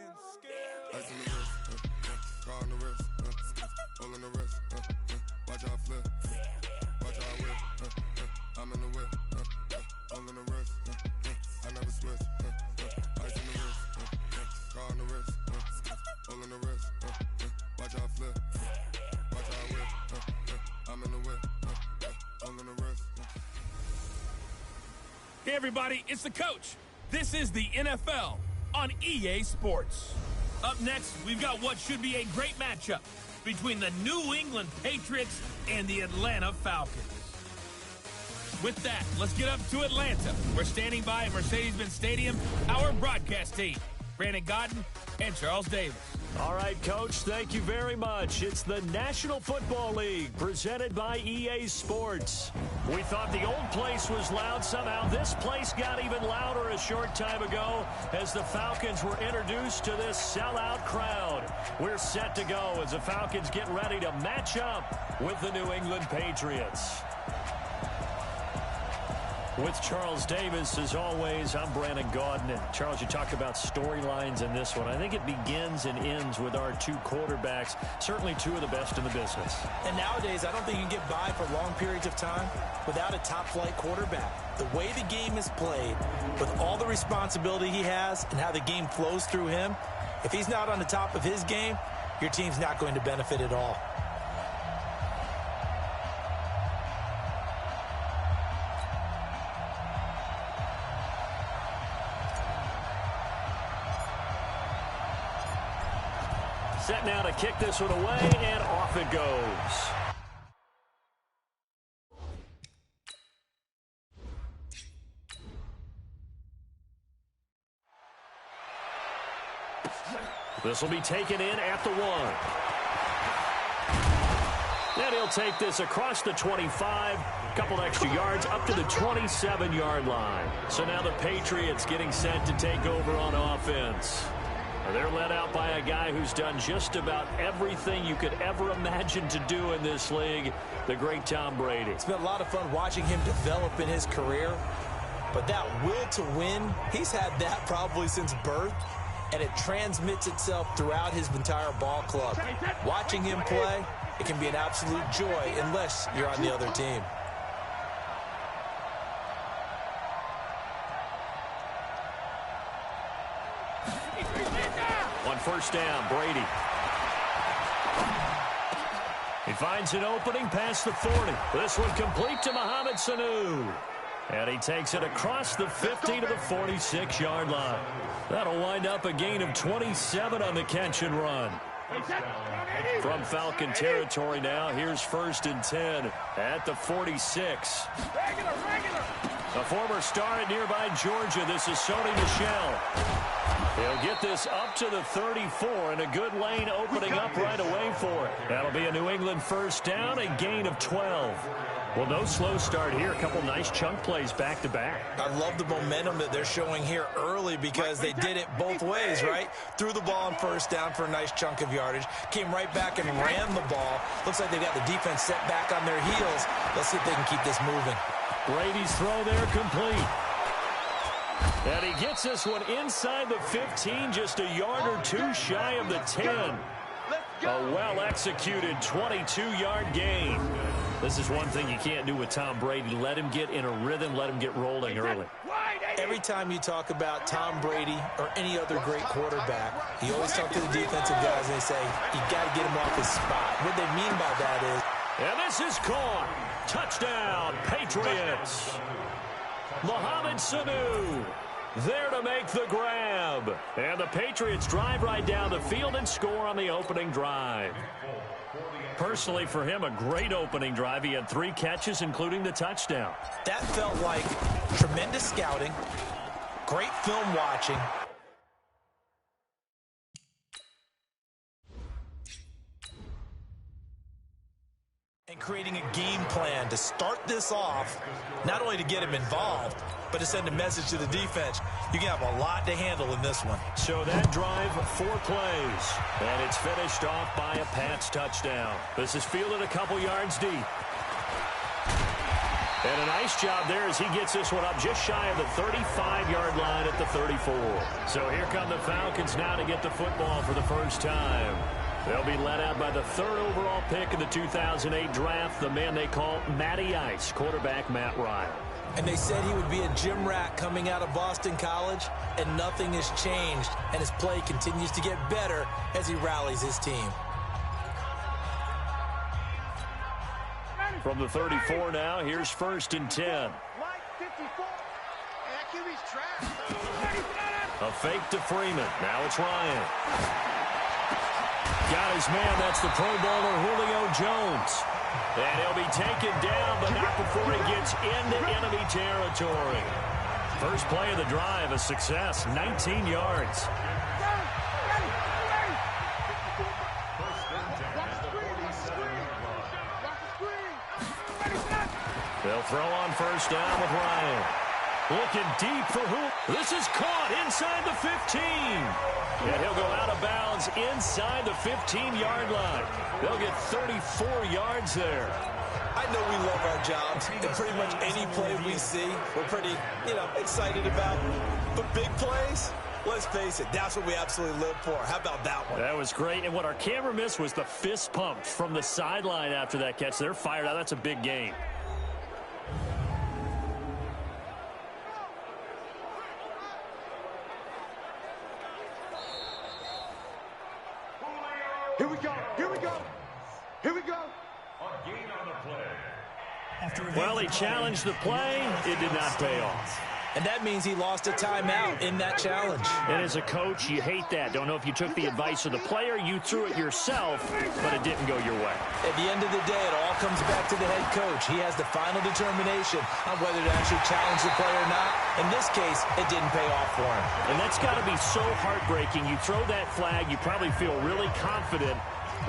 Ice on the wrist, car on the wrist, all on the wrist, watch how I flip, watch how I whip, I'm in the whip, all on the wrist, I never switch, ice on the wrist, car on the wrist, all on the wrist, watch how I flip, watch how I whip, I'm in the whip, all on the wrist. Hey everybody, it's the coach. This is the NFL on EA Sports. Up next, we've got what should be a great matchup between the New England Patriots and the Atlanta Falcons. With that, let's get up to Atlanta. We're standing by at Mercedes-Benz Stadium, our broadcast team, Brandon Godden and Charles Davis. All right, Coach, thank you very much. It's the National Football League presented by EA Sports. We thought the old place was loud. Somehow this place got even louder a short time ago as the Falcons were introduced to this sellout crowd. We're set to go as the Falcons get ready to match up with the New England Patriots. With Charles Davis, as always, I'm Brandon Godden. And Charles, you talked about storylines in this one. I think it begins and ends with our two quarterbacks, certainly two of the best in the business. And nowadays, I don't think you can get by for long periods of time without a top-flight quarterback. The way the game is played, with all the responsibility he has and how the game flows through him, if he's not on the top of his game, your team's not going to benefit at all. Set now to kick this one away, and off it goes. This will be taken in at the 1. Then he'll take this across the 25, a couple extra yards up to the 27-yard line. So now the Patriots getting set to take over on offense. They're led out by a guy who's done just about everything you could ever imagine to do in this league, the great Tom Brady. It's been a lot of fun watching him develop in his career, but that will to win, he's had that probably since birth, and it transmits itself throughout his entire ball club. Watching him play, it can be an absolute joy unless you're on the other team. First down, Brady. He finds an opening past the 40. This one complete to Mohamed Sanu. And he takes it across the 50 to the 46-yard line. That'll wind up a gain of 27 on the catch and run. From Falcon territory now, here's 1st and 10 at the 46. A former star at nearby Georgia, this is Sony Michel. He'll get this up to the 34, and a good lane opening up right away for it. That'll be a New England first down, a gain of 12. Well, no slow start here. A couple nice chunk plays back-to-back. I love the momentum that they're showing here early because they did it both ways, right? Threw the ball on first down for a nice chunk of yardage. Came right back and ran the ball. Looks like they got the defense set back on their heels. Let's see if they can keep this moving. Brady's throw there complete. And he gets this one inside the 15, just a yard or two shy of the 10. A well-executed 22-yard gain. This is one thing you can't do with Tom Brady. Let him get in a rhythm, let him get rolling early. Every time you talk about Tom Brady or any other great quarterback, you always talk to the defensive guys and they say, you got to get him off his spot. What they mean by that is... And this is caught. Touchdown, Patriots. Mohamed Sanu there to make the grab. And the Patriots drive right down the field and score on the opening drive. Personally, for him, a great opening drive. He had 3 catches, including the touchdown. That felt like tremendous scouting, great film watching. And creating a game plan to start this off, not only to get him involved, but to send a message to the defense. You can have a lot to handle in this one. So that drive, 4 plays. And it's finished off by a Pats touchdown. This is fielded a couple yards deep. And a nice job there as he gets this one up just shy of the 35-yard line at the 34. So here come the Falcons now to get the football for the first time. They'll be led out by the 3rd overall pick in the 2008 draft, the man they call Matty Ice, quarterback Matt Ryan. And they said he would be a gym rat coming out of Boston College, and nothing has changed, and his play continues to get better as he rallies his team. From the 34 now, here's 1st and 10. A fake to Freeman. Now it's Ryan. Got his man. That's the Pro Bowler Julio Jones. And he'll be taken down, but not before he gets into enemy territory. First play of the drive, a success, 19 yards. They'll throw on 1st down with Ryan. Looking deep for who? This is caught inside the 15. And he'll go out of bounds inside the 15-yard line. They'll get 34 yards there. I know we love our jobs, and pretty much any play we see, we're pretty, excited about. But big plays, let's face it, that's what we absolutely live for. How about that one? That was great, and what our camera missed was the fist pump from the sideline after that catch. They're fired out. That's a big game. Here we go. Here we go. Here we go. Well, he challenged the play. It did not pay off. And that means he lost a timeout in that challenge. And as a coach, you hate that. Don't know if you took the advice of the player. You threw it yourself, but it didn't go your way. At the end of the day, it all comes back to the head coach. He has the final determination on whether to actually challenge the player or not. In this case, it didn't pay off for him. And that's got to be so heartbreaking. You throw that flag, you probably feel really confident,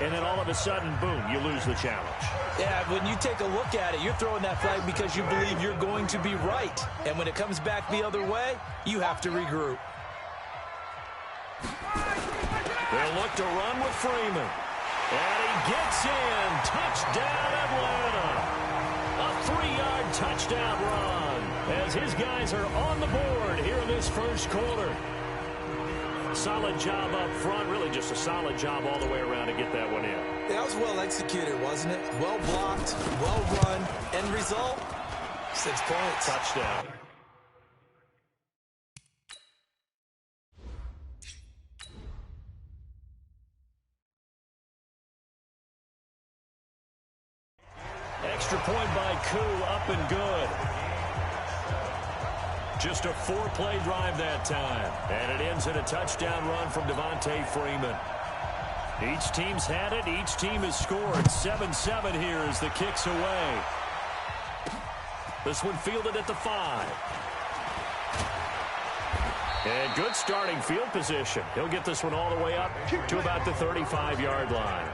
and then all of a sudden, boom, you lose the challenge. Yeah, when you take a look at it, you're throwing that flag because you believe you're going to be right. And when it comes back the other way, you have to regroup. They'll look to run with Freeman. And he gets in. Touchdown, Atlanta. A 3-yard touchdown run as his guys are on the board here in this first quarter. Solid job up front, really just a solid job all the way around to get that one in. That was well executed, wasn't it? Well blocked, well run, end result, 6 points. Touchdown. Extra point by Koo, up and good. Just a 4-play drive that time. And it ends in a touchdown run from Devontae Freeman. Each team's had it. Each team has scored. 7-7 here as the kick's away. This one fielded at the 5. And good starting field position. He'll get this one all the way up to about the 35-yard line.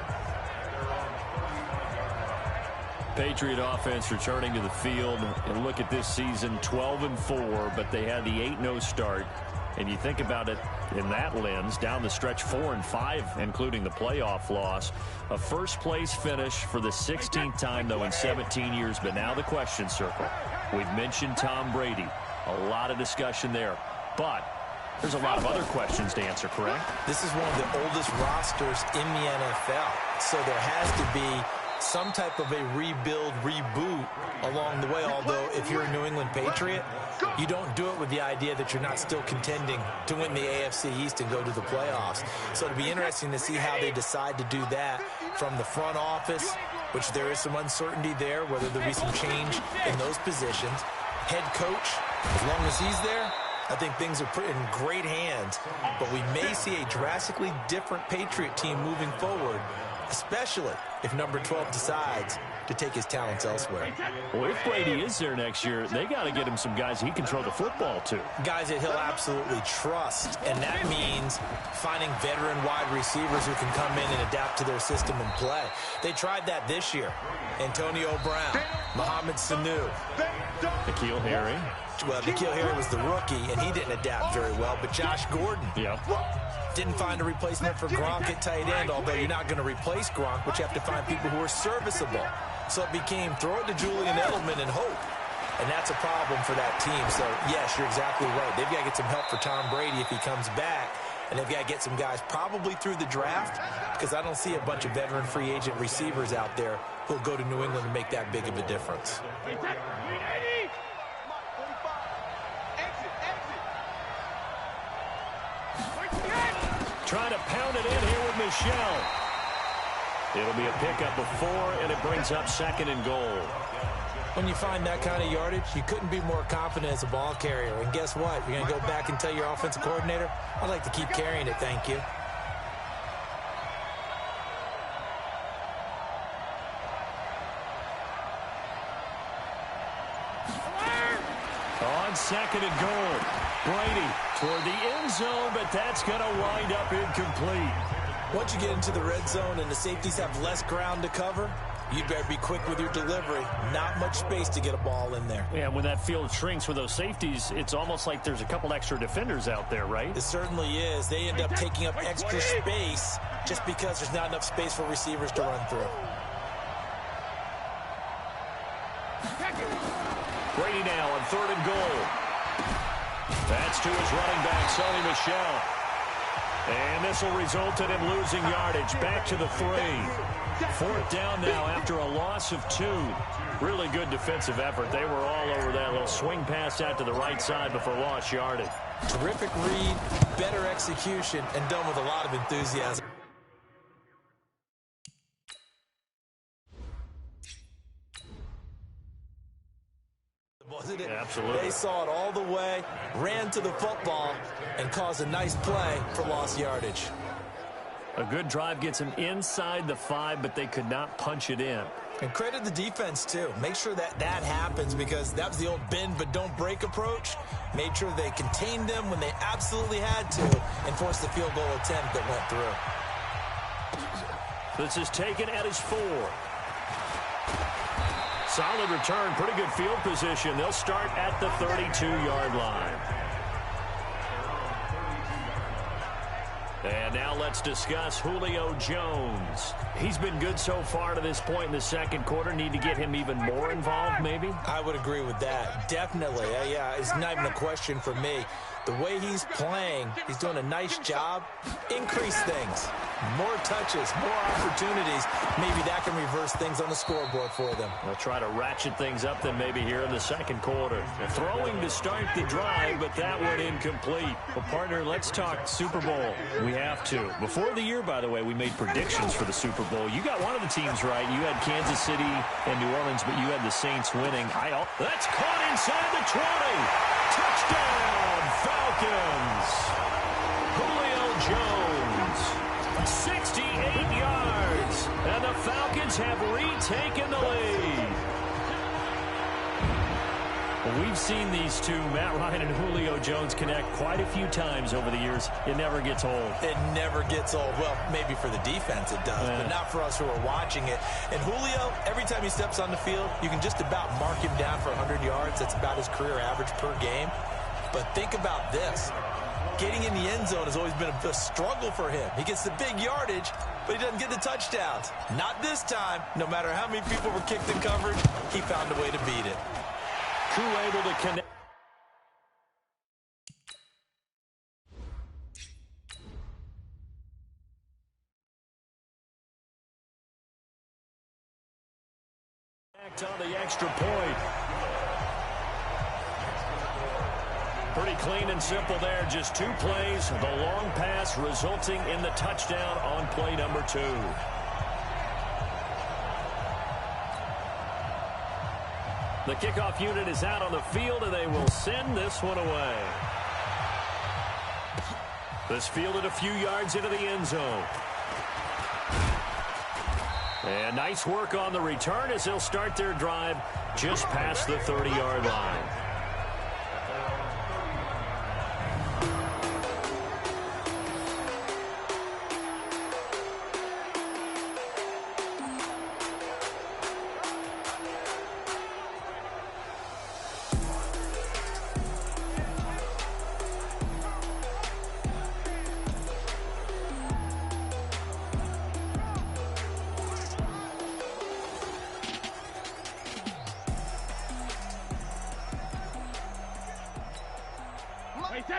Patriot offense returning to the field, and look at this season, 12-4, but they had the 8-0 start. And you think about it in that lens, down the stretch 4-5, including the playoff loss. A first-place finish for the 16th time, though, in 17 years. But now the question circle. We've mentioned Tom Brady. A lot of discussion there. But there's a lot of other questions to answer, correct? This is one of the oldest rosters in the NFL. So there has to be some type of a rebuild, reboot along the way. Although if you're a New England Patriot, you don't do it with the idea that you're not still contending to win the AFC East and go to the playoffs. So it'll be interesting to see how they decide to do that from the front office, which there is some uncertainty there, whether there'll be some change in those positions. Head coach, as long as he's there, I think things are in great hands. But we may see a drastically different Patriot team moving forward, especially if number 12 decides to take his talents elsewhere. Well, if Brady is there next year, they got to get him some guys he can throw the football to. Guys that he'll absolutely trust, and that means finding veteran wide receivers who can come in and adapt to their system and play. They tried that this year. Antonio Brown, Mohamed Sanu. N'Keal Harry. Well, N'Keal Harry was the rookie, and he didn't adapt very well, but Josh Gordon. Yeah. Didn't find a replacement for Gronk at tight end, although you're not going to replace Gronk, but you have to find people who are serviceable. So it became throw it to Julian Edelman and hope. and that's a problem for that team. So, yes, you're exactly right. They've got to get some help for Tom Brady if he comes back, and they've got to get some guys probably through the draft, because I don't see a bunch of veteran free agent receivers out there who'll go to New England and make that big of a difference. Trying to pound it in here with Michel. It'll be a pickup of 4, and it brings up 2nd and goal. When you find that kind of yardage, you couldn't be more confident as a ball carrier. And guess what? You're going to go back and tell your offensive coordinator, I'd like to keep carrying it, thank you. On 2nd and goal. Brady toward the end zone, but that's going to wind up incomplete. Once you get into the red zone and the safeties have less ground to cover, you better be quick with your delivery. Not much space to get a ball in there. Yeah, when that field shrinks with those safeties, it's almost like there's a couple extra defenders out there, right? It certainly is. They end up taking up extra space just because there's not enough space for receivers to run through. Brady now on 3rd and goal. That's to his running back, Sony Michel. And this will result in him losing yardage. Back to the 3. 4th down now after a loss of 2. Really good defensive effort. They were all over that little swing pass out to the right side before lost yardage. Terrific read, better execution, and done with a lot of enthusiasm. Wasn't it? Absolutely. They saw it all the way, ran to the football, and caused a nice play for lost yardage. A good drive gets them inside the 5, but they could not punch it in. And credit the defense, too. Make sure that happens, because that was the old bend but don't break approach. Made sure they contained them when they absolutely had to and forced the field goal attempt that went through. This is taken at his 4. Solid return, pretty good field position. They'll start at the 32-yard line. And now let's discuss Julio Jones. He's been good so far to this point in the 2nd quarter. Need to get him even more involved, maybe? I would agree with that. Definitely. Yeah, it's not even a question for me. The way he's playing, he's doing a nice job. Increase things. More touches, more opportunities. Maybe that can reverse things on the scoreboard for them. They'll try to ratchet things up then maybe here in the 2nd quarter. Throwing to start the drive, but that went incomplete. Well, partner, let's talk Super Bowl. We have to. Before the year, by the way, we made predictions for the Super Bowl. You got one of the teams right. You had Kansas City and New Orleans, but you had the Saints winning. That's caught inside the 20. Touchdown, Falcons. Julio Jones, 68 yards, and the Falcons have retaken the lead. Well, we've seen these two, Matt Ryan and Julio Jones, connect quite a few times over the years. It never gets old. It never gets old. Well, maybe for the defense it does, but not for us who are watching it. And Julio, every time he steps on the field, you can just about mark him down for 100 yards. That's about his career average per game. But think about this. Getting in the end zone has always been a struggle for him. He gets the big yardage, but he doesn't get the touchdowns. Not this time. No matter how many people were kicked in coverage, he found a way to beat it. Crew able to connect. On the extra point. Pretty clean and simple there. Just 2 plays. The long pass resulting in the touchdown on play number 2. The kickoff unit is out on the field, and they will send this one away. This fielded a few yards into the end zone. And nice work on the return as they'll start their drive just past the 30-yard line.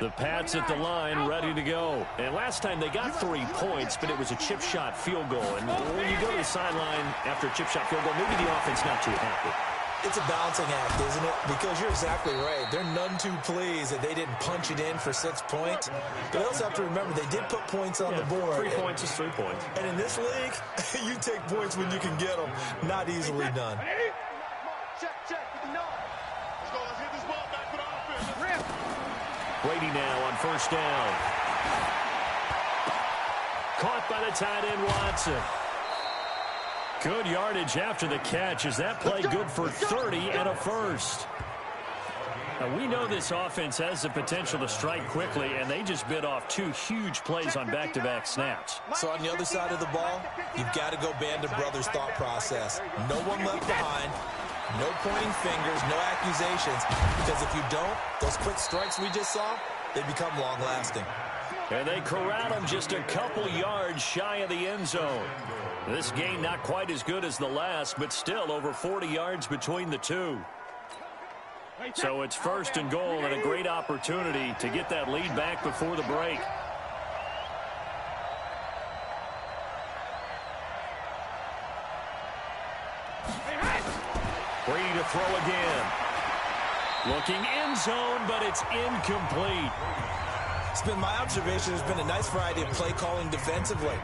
The Pats at the line, ready to go. And last time they got 3 points, but it was a chip shot field goal. And when you go to the sideline after a chip shot field goal, maybe the offense not too happy. It's a balancing act, isn't it? Because you're exactly right. They're none too pleased that they didn't punch it in for 6 points. But they also have to remember they did put points on the board. 3 points is 3 points. And in this league, you take points when you can get them. Not easily done. Check. Let's get this ball back for the offense. Brady now on first down. Caught by the tight end, Watson. Good yardage after the catch. Is that play good for 30 and a first? Now, we know this offense has the potential to strike quickly, and they just bit off 2 huge plays on back-to-back snaps. So on the other side of the ball, you've got to go Band of Brothers thought process. No one left behind. No pointing fingers, no accusations, because if you don't, those quick strikes we just saw, they become long-lasting. And they corral him just a couple yards shy of the end zone. This game not quite as good as the last, but still over 40 yards between the two. So it's first and goal and a great opportunity to get that lead back before the break. Brady to throw again. Looking end zone, but it's incomplete. It's been my observation. There's been a nice variety of play calling defensively.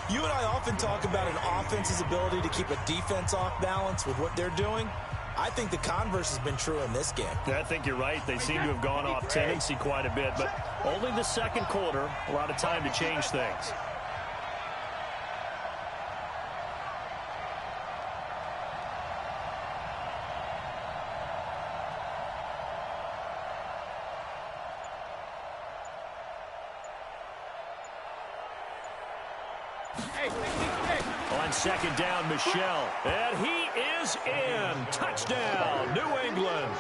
You and I often talk about an offense's ability to keep a defense off balance with what they're doing. I think the converse has been true in this game. I think you're right. They seem to have gone off tendency quite a bit, but only the second quarter, a lot of time to change things. On second down, Michel. And he is in. Touchdown, New England.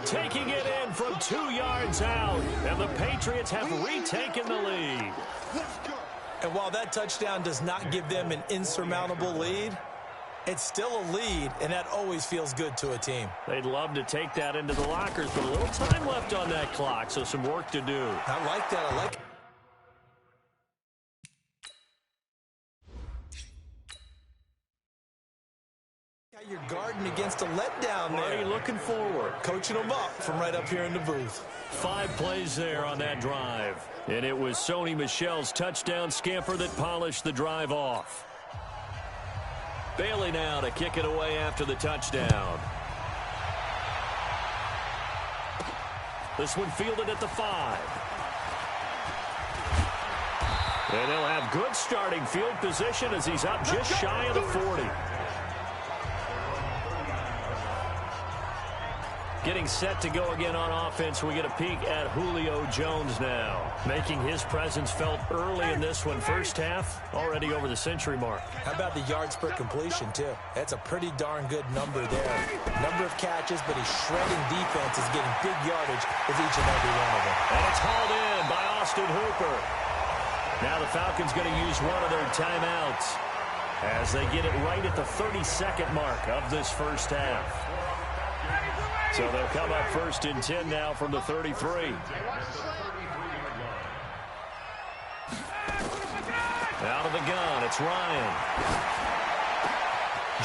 Taking it in from 2 yards out. And the Patriots have retaken the lead. And while that touchdown does not give them an insurmountable lead, it's still a lead, and that always feels good to a team. They'd love to take that into the lockers, but a little time left on that clock, so some work to do. I like that. I like it. You're guarding against a letdown there. Already looking forward. Coaching them up from right up here in the booth. 5 plays there on that drive. And it was Sony Michel's touchdown scamper that polished the drive off. Bailey now to kick it away after the touchdown. This one fielded at the 5. And they'll have good starting field position as he's up just shy of the 40. Getting set to go again on offense. We get a peek at Julio Jones now. Making his presence felt early in this one. First half, already over the century mark. How about the yards per completion, too? That's a pretty darn good number there. Number of catches, but his shredding defense is getting big yardage with each and every one of them. And it's hauled in by Austin Hooper. Now the Falcons going to use one of their timeouts as they get it right at the 32nd mark of this first half. So they'll come up first and 10 now from the 33. Out of the gun, it's Ryan.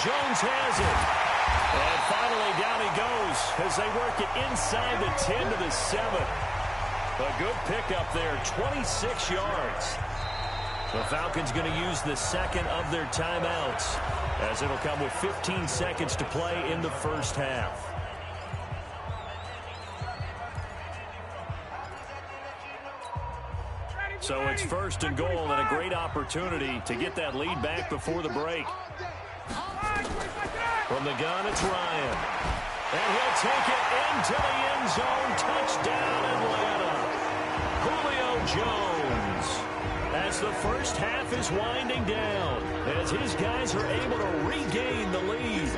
Jones has it. And finally down he goes as they work it inside the 10 to the 7. A good pickup there, 26 yards. The Falcons going to use the second of their timeouts as it'll come with 15 seconds to play in the first half. So it's first and goal and a great opportunity to get that lead back before the break. From the gun, it's Ryan. And he'll take it into the end zone. Touchdown, Atlanta. Julio Jones. As the first half is winding down, as his guys are able to regain the lead.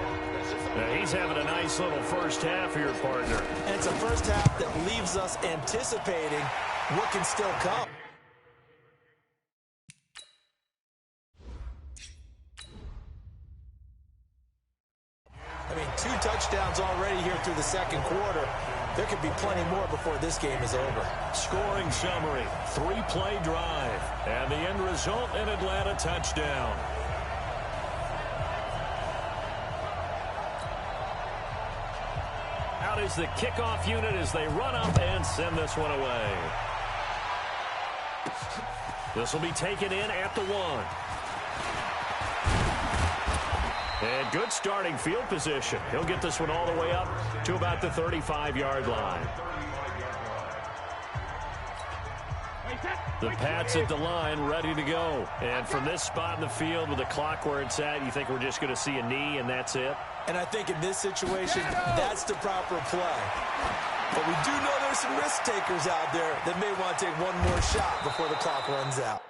Now he's having a nice little first half here, partner. And it's a first half that leaves us anticipating what can still come. I mean, 2 touchdowns already here through the second quarter. There could be plenty more before this game is over. Scoring summary, 3-play drive. And the end result, an Atlanta touchdown. Out is the kickoff unit as they run up and send this one away. This will be taken in at the 1. And good starting field position. He'll get this one all the way up to about the 35-yard line. The Pats at the line, ready to go. And from this spot in the field with the clock where it's at, you think we're just going to see a knee and that's it? And I think in this situation, that's the proper play. But we do know there's some risk takers out there that may want to take one more shot before the clock runs out.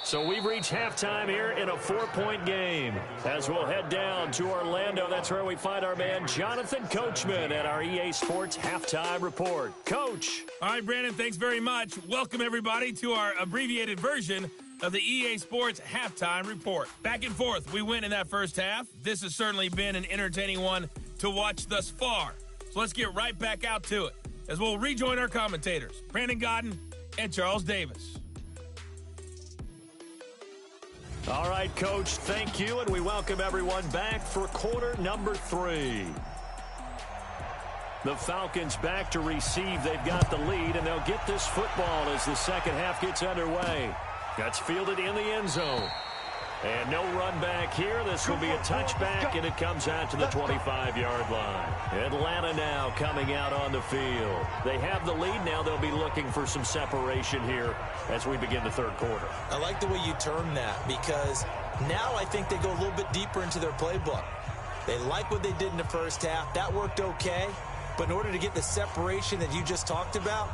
So we've reached halftime here in a 4-point game. As we'll head down to Orlando, that's where we find our man Jonathan Coachman at our EA Sports Halftime Report. Coach. All right, Brandon, thanks very much. Welcome, everybody, to our abbreviated version of the EA Sports Halftime Report. Back and forth, we win in that first half. This has certainly been an entertaining one to watch thus far. So let's get right back out to it as we'll rejoin our commentators, Brandon Godden and Charles Davis. All right, Coach, thank you, and we welcome everyone back for quarter number 3. The Falcons back to receive. They've got the lead, and they'll get this football as the second half gets underway. That's fielded in the end zone. And no run back here. This will be a touchback, and it comes out to the 25-yard line. Atlanta now coming out on the field. They have the lead. Now they'll be looking for some separation here as we begin the third quarter. I like the way you term that because now I think they go a little bit deeper into their playbook. They like what they did in the first half. That worked okay. But in order to get the separation that you just talked about,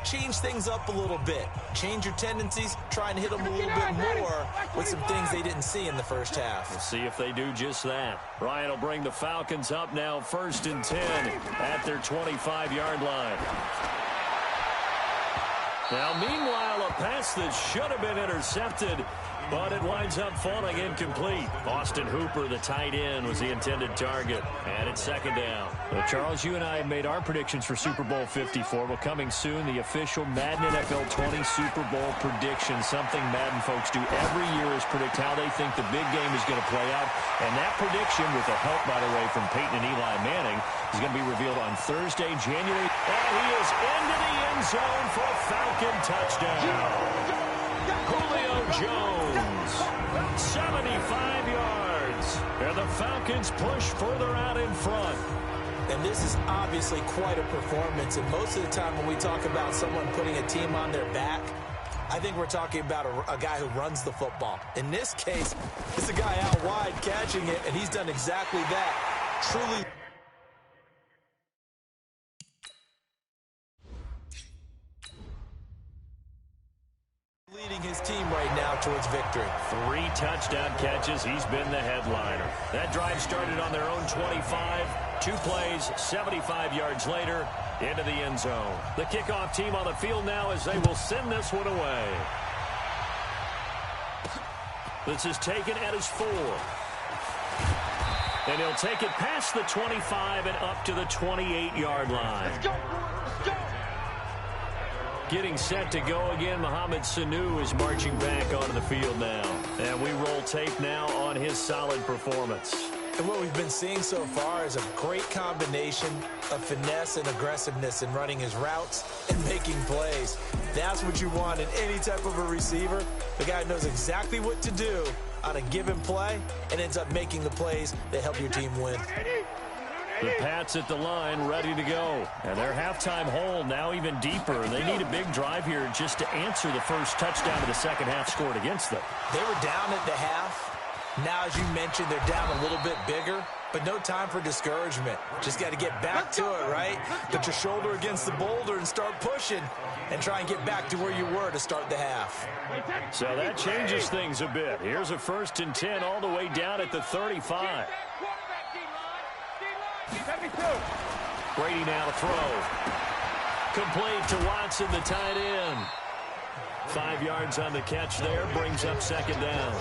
change things up a little bit. Change your tendencies. Try and hit them a little bit more with some things they didn't see in the first half. We'll see if they do just that. Ryan will bring the Falcons up now 1st and 10 at their 25-yard line. Now, meanwhile, a pass that should have been intercepted, but it winds up falling incomplete. Austin Hooper, the tight end, was the intended target, and it's second down. Well, Charles, you and I have made our predictions for Super Bowl 54. Well, coming soon, the official Madden NFL 20 Super Bowl predictions. Something Madden folks do every year is predict how they think the big game is going to play out. And that prediction, with the help, by the way, from Peyton and Eli Manning, is going to be revealed on Thursday, January. And he is into the end zone for a Falcon touchdown. Julio Jones, 75 yards. And the Falcons push further out in front. And this is obviously quite a performance. And most of the time when we talk about someone putting a team on their back, I think we're talking about a guy who runs the football. In this case, it's a guy out wide catching it, and he's done exactly that. Truly leading his team right now towards victory. 3 touchdown catches. He's been the headliner. That drive started on their own 25. 2 plays, 75 yards later, into the end zone. The kickoff team on the field now as they will send this one away. This is taken at his 4. And he'll take it past the 25 and up to the 28-yard line. Let's go, let's go. Getting set to go again, Mohamed Sanu is marching back onto the field now. And we roll tape now on his solid performance. And what we've been seeing so far is a great combination of finesse and aggressiveness in running his routes and making plays. That's what you want in any type of a receiver. The guy knows exactly what to do on a given play and ends up making the plays that help your team win. The Pats at the line, ready to go. And their halftime hole now even deeper. They need a big drive here just to answer the first touchdown of the second half scored against them. They were down at the half. Now, as you mentioned, they're down a little bit bigger, but no time for discouragement. Just got to get back to it, right? Put your shoulder against the boulder and start pushing and try and get back to where you were to start the half. So that changes things a bit. Here's a 1st and 10 all the way down at the 35. Brady now to throw. Complete to Watson, the tight end. 5 yards on the catch there, brings up second down.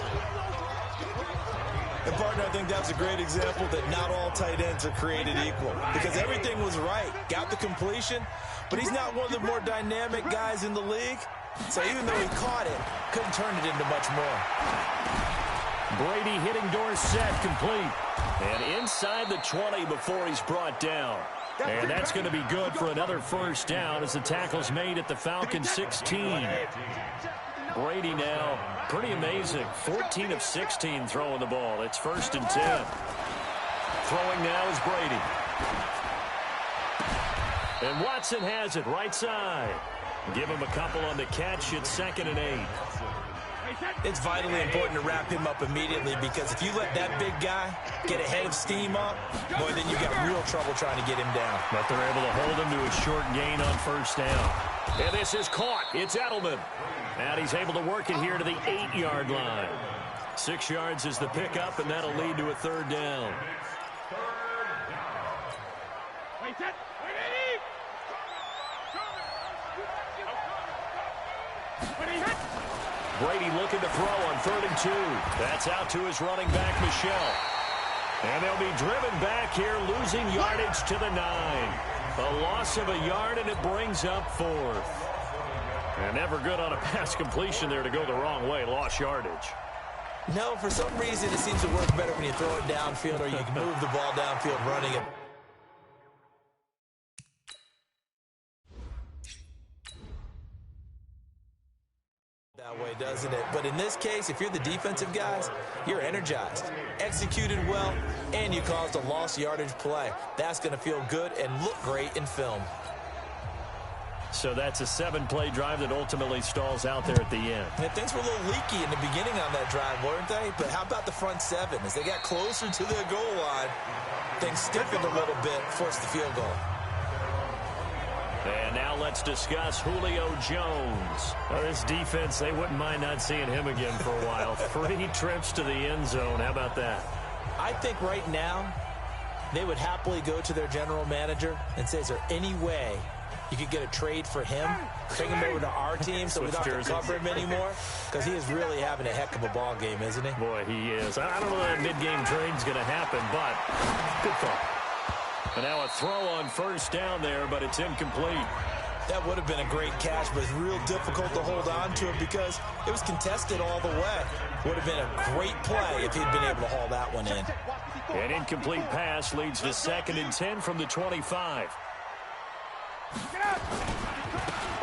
And, partner, I think that's a great example that not all tight ends are created equal, because everything was right. Got the completion, but he's not one of the more dynamic guys in the league. So even though he caught it, couldn't turn it into much more. Brady hitting Dorsett, complete. And inside the 20 before he's brought down. And that's going to be good for another first down as the tackle's made at the Falcons 16. Brady now, pretty amazing, 14 of 16 throwing the ball. It's 1st and 10. Throwing now is Brady. And Watson has it right side. Give him a couple on the catch. It's 2nd and 8. It's vitally important to wrap him up immediately, because if you let that big guy get a head of steam up, boy, then you got real trouble trying to get him down. But they're able to hold him to a short gain on 1st down. And this is caught. It's Edelman. And he's able to work it here to the 8-yard line. 6 yards is the pickup, and that'll lead to a 3rd down. Brady looking to throw on 3rd and 2. That's out to his running back, Michel. And they'll be driven back here, losing yardage to the 9. A loss of a yard, and it brings up 4th. And never good on a pass completion there to go the wrong way. Lost yardage. No, for some reason it seems to work better when you throw it downfield, or you can move the ball downfield running it. That way, doesn't it? But in this case, if you're the defensive guys, you're energized, executed well, and you caused a lost yardage play. That's going to feel good and look great in film. So that's a 7-play drive that ultimately stalls out there at the end. And things were a little leaky in the beginning on that drive, weren't they? But how about the front 7? As they got closer to the goal line, things stiffened a little bit, forced the field goal. And now let's discuss Julio Jones. Well, this defense, they wouldn't mind not seeing him again for a while. 3 trips to the end zone. How about that? I think right now they would happily go to their general manager and say, is there any way you could get a trade for him, bring him over to our team so we don't have to cover him anymore? Because he is really having a heck of a ball game, isn't he? Boy, he is. I don't know that mid-game trade's going to happen, but good thought. And now a throw on 1st down there, but it's incomplete. That would have been a great catch, but it's real difficult to hold on to it because it was contested all the way. Would have been a great play if he'd been able to haul that one in. An incomplete pass leads to 2nd and 10 from the 25.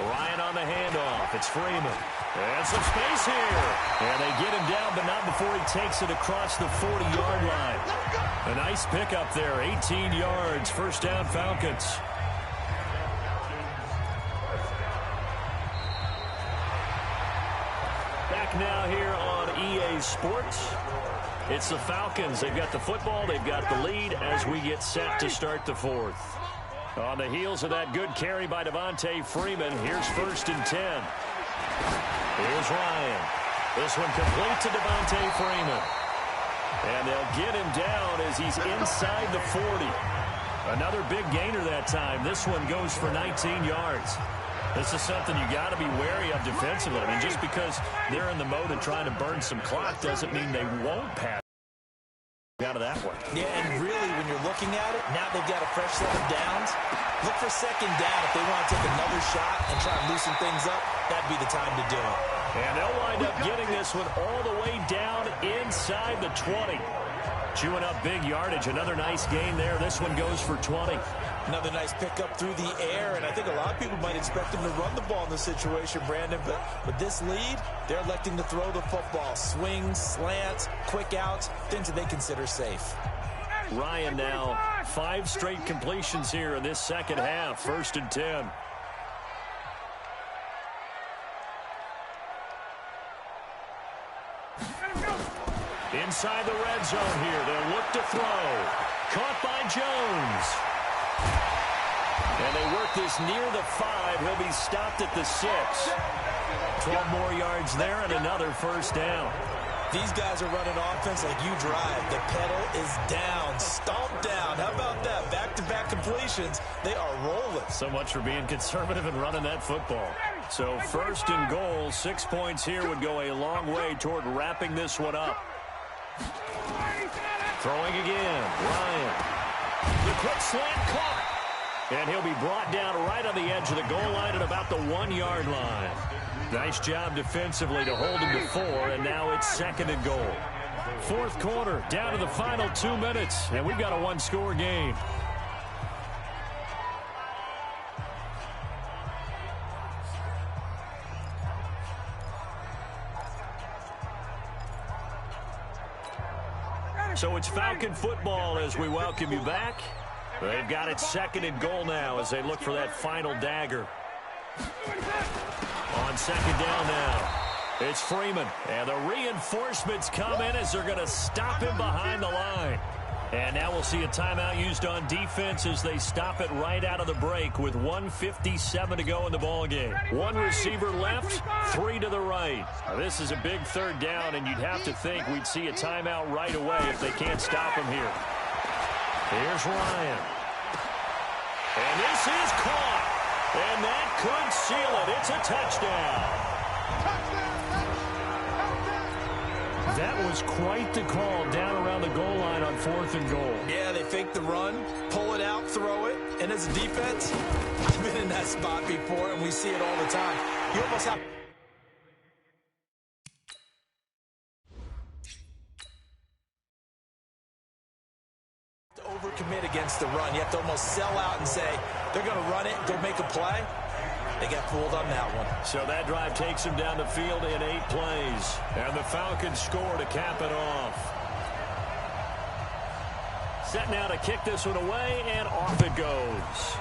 Ryan on the handoff. It's Freeman. And some space here. And they get him down, but not before he takes it across the 40-yard line. A nice pickup there. 18 yards. 1st down, Falcons. Back now here on EA Sports. It's the Falcons. They've got the football. They've got the lead as we get set to start the 4th. On the heels of that good carry by Devontae Freeman, here's 1st and 10. Here's Ryan. This one complete to Devontae Freeman. And they'll get him down as he's inside the 40. Another big gainer that time. This one goes for 19 yards. This is something you got to be wary of defensively. I mean, just because they're in the mode of trying to burn some clock doesn't mean they won't pass out of that one. Yeah, and really, when you're looking at it, now they've got a fresh set of downs. Look for 2nd down. If they want to take another shot and try and loosen things up, that'd be the time to do it. And they'll wind up getting this one all the way down inside the 20. Chewing up big yardage. Another nice gain there. This one goes for 20. Another nice pickup through the air, and I think a lot of people might expect them to run the ball in this situation, Brandon, but with this lead, they're electing to throw the football. Swings, slants, quick outs, things that they consider safe. Ryan now 5 straight completions here in this 2nd half. 1st and 10. Inside the red zone here. They'll look to throw. Caught by Jones. And they work this near the 5. He'll be stopped at the 6. 12 more yards there and another 1st down. These guys are running offense like you drive. The pedal is down. Stomp down. How about that? Back formations, they are rolling. So much for being conservative and running that football. So first and goal, 6 points here would go a long way toward wrapping this one up. Throwing again, Ryan. The quick slant caught. And he'll be brought down right on the edge of the goal line at about the 1-yard line. Nice job defensively to hold him to 4, and now it's second and goal. Fourth quarter, down to the final 2 minutes, and we've got a one-score game. So it's Falcon football as we welcome you back. They've got it second and goal now as they look for that final dagger. On second down now, it's Freeman. And the reinforcements come in as they're going to stop him behind the line. And now we'll see a timeout used on defense as they stop it right out of the break with 1:57 to go in the ballgame. One receiver left, 3 to the right. Now, this is a big third down, and you'd have to think we'd see a timeout right away if they can't stop him here. Here's Ryan. And this is caught. And that could seal it. It's a touchdown. That was quite the call down around the goal line on 4th and goal. Yeah, they fake the run, pull it out, throw it. And as a defense, I've been in that spot before, and we see it all the time. You almost have to overcommit against the run. You have to almost sell out and say, they're going to run it, go make a play. They got fooled on that one. So that drive takes him down the field in 8 plays. And the Falcons score to cap it off. Set now to kick this one away, and off it goes.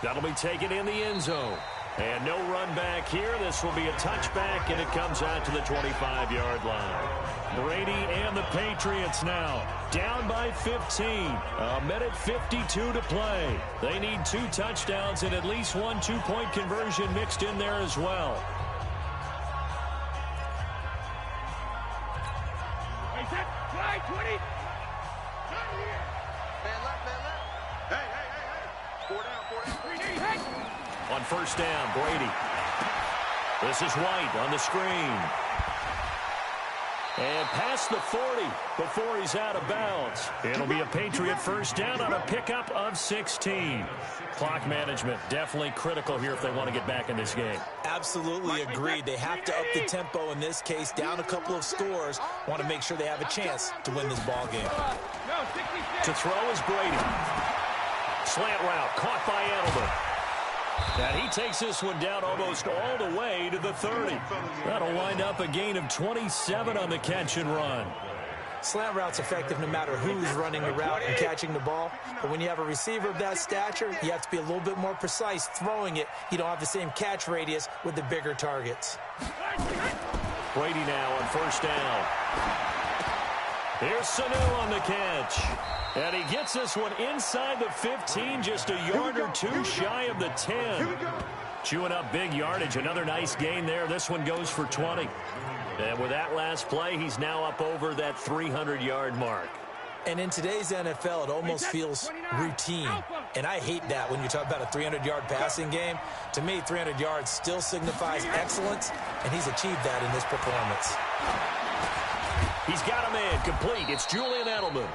That'll be taken in the end zone. And no run back here. This will be a touchback, and it comes out to the 25-yard line. Brady and the Patriots now down by 15. 1:52 to play. They need 2 touchdowns and at least 1 two-point conversion mixed in there as well. Fly 20. Man left. Hey. 4 down. 3 deep. On first down, Brady. This is White on the screen. And past the 40 before he's out of bounds. It'll be a Patriot first down on a pickup of 16. Clock management definitely critical here if they want to get back in this game. Absolutely agreed. They have to up the tempo in this case, down a couple of scores. Want to make sure they have a chance to win this ball game. To throw is Brady. Slant route caught by Edelman. And he takes this one down almost all the way to the 30. That'll wind up a gain of 27 on the catch and run. Slant route's effective no matter who's running the route and catching the ball. But when you have a receiver of that stature, you have to be a little bit more precise throwing it. You don't have the same catch radius with the bigger targets. Brady now on first down. Here's Sanu on the catch. And he gets this one inside the 15, just a yard or 2 shy of the 10. Chewing up big yardage. Another nice gain there. This one goes for 20. And with that last play, he's now up over that 300-yard mark. And in today's NFL, it almost feels routine. And I hate that when you talk about a 300-yard passing game. To me, 300 yards still signifies excellence, and he's achieved that in this performance. He's got a man complete. It's Julian Edelman.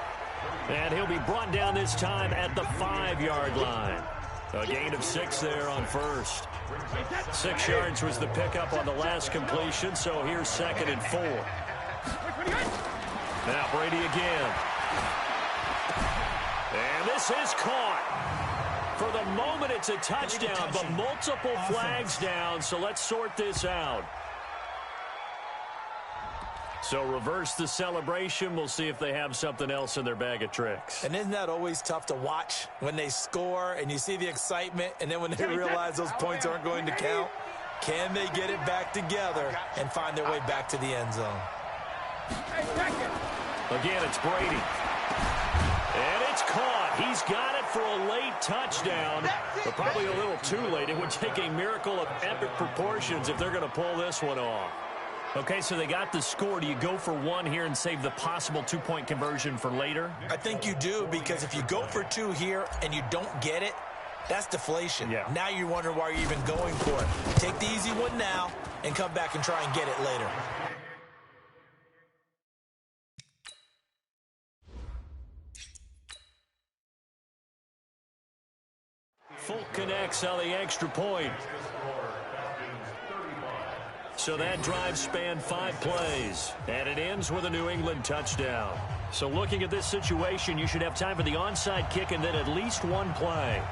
And he'll be brought down this time at the 5-yard line. A gain of 6 there on first. 6 yards was the pickup on the last completion, so here's second and 4. Now Brady again. And this is caught. For the moment, it's a touchdown, but multiple flags down, so let's sort this out. So reverse the celebration. We'll see if they have something else in their bag of tricks. And isn't that always tough to watch when they score and you see the excitement, and then when they realize those points aren't going to count? Can they get it back together and find their way back to the end zone? Again, it's Brady. And it's caught. He's got it for a late touchdown, but probably a little too late. It would take a miracle of epic proportions if they're going to pull this one off. Okay, so they got the score. Do you go for one here and save the possible two-point conversion for later? I think you do, because if you go for two here and you don't get it, that's deflation. Yeah. Now you wonder why you're even going for it. Take the easy one now and come back and try and get it later. Fulk connects on the extra point. So that drive spanned 5 plays, and it ends with a New England touchdown. So looking at this situation, you should have time for the onside kick and then at least one play.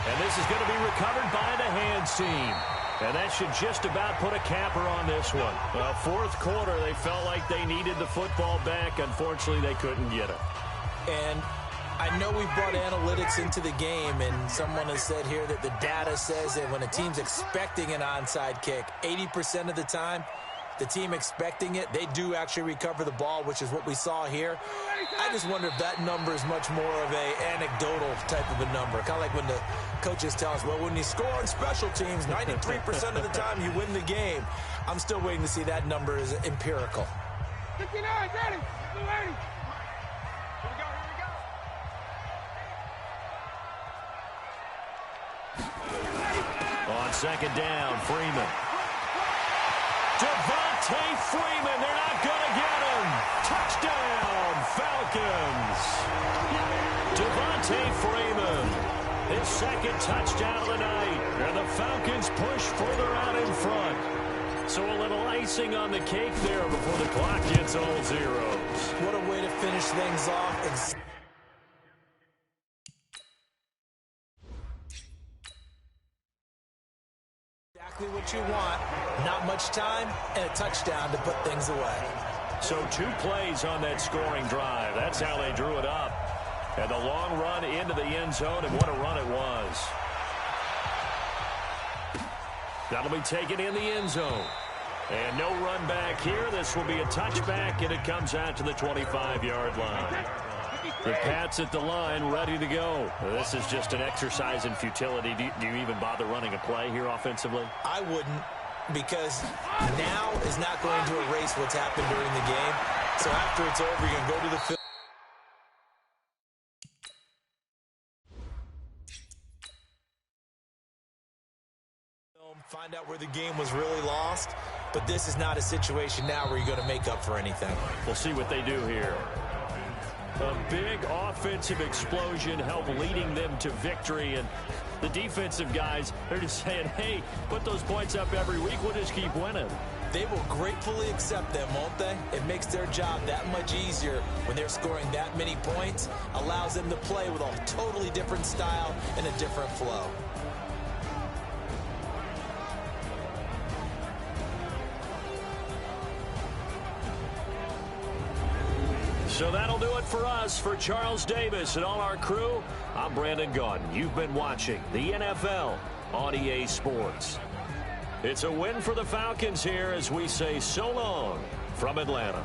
And this is going to be recovered by the hands team. And that should just about put a capper on this one. Well, fourth quarter, they felt like they needed the football back. Unfortunately, they couldn't get it. And I know we've brought analytics into the game, and someone has said here that the data says that when a team's expecting an onside kick, 80% of the time, the team expecting it, they do actually recover the ball, which is what we saw here. I just wonder if that number is much more of a anecdotal type of a number. Kind of like when the coaches tell us, well, when you score on special teams, 93% of the time you win the game. I'm still waiting to see that number is empirical. 59, ready, 280. On second down, Freeman. Devontae Freeman, they're not going to get him. Touchdown, Falcons. Devontae Freeman, his second touchdown of the night. And the Falcons push further out in front. So a little icing on the cake there before the clock gets all zeros. What a way to finish things off. Exactly what you want. Not much time and a touchdown to put things away. So 2 plays on that scoring drive. That's how they drew it up. And the long run into the end zone, and what a run it was. That'll be taken in the end zone. And no run back here. This will be a touchback, and it comes out to the 25-yard line. The Pats at the line, ready to go. This is just an exercise in futility. Do you even bother running a play here offensively? I wouldn't, because now is not going to erase what's happened during the game. So after it's over, you're going to go to the field. Find out where the game was really lost. But this is not a situation now where you're going to make up for anything. We'll see what they do here. A big offensive explosion helped leading them to victory. And the defensive guys, they're just saying, hey, put those points up every week. We'll just keep winning. They will gratefully accept them, won't they? It makes their job that much easier when they're scoring that many points. Allows them to play with a totally different style and a different flow. So that'll do it for us. For Charles Davis and all our crew, I'm Brandon Gaudin. You've been watching the NFL on EA Sports. It's a win for the Falcons here as we say so long from Atlanta.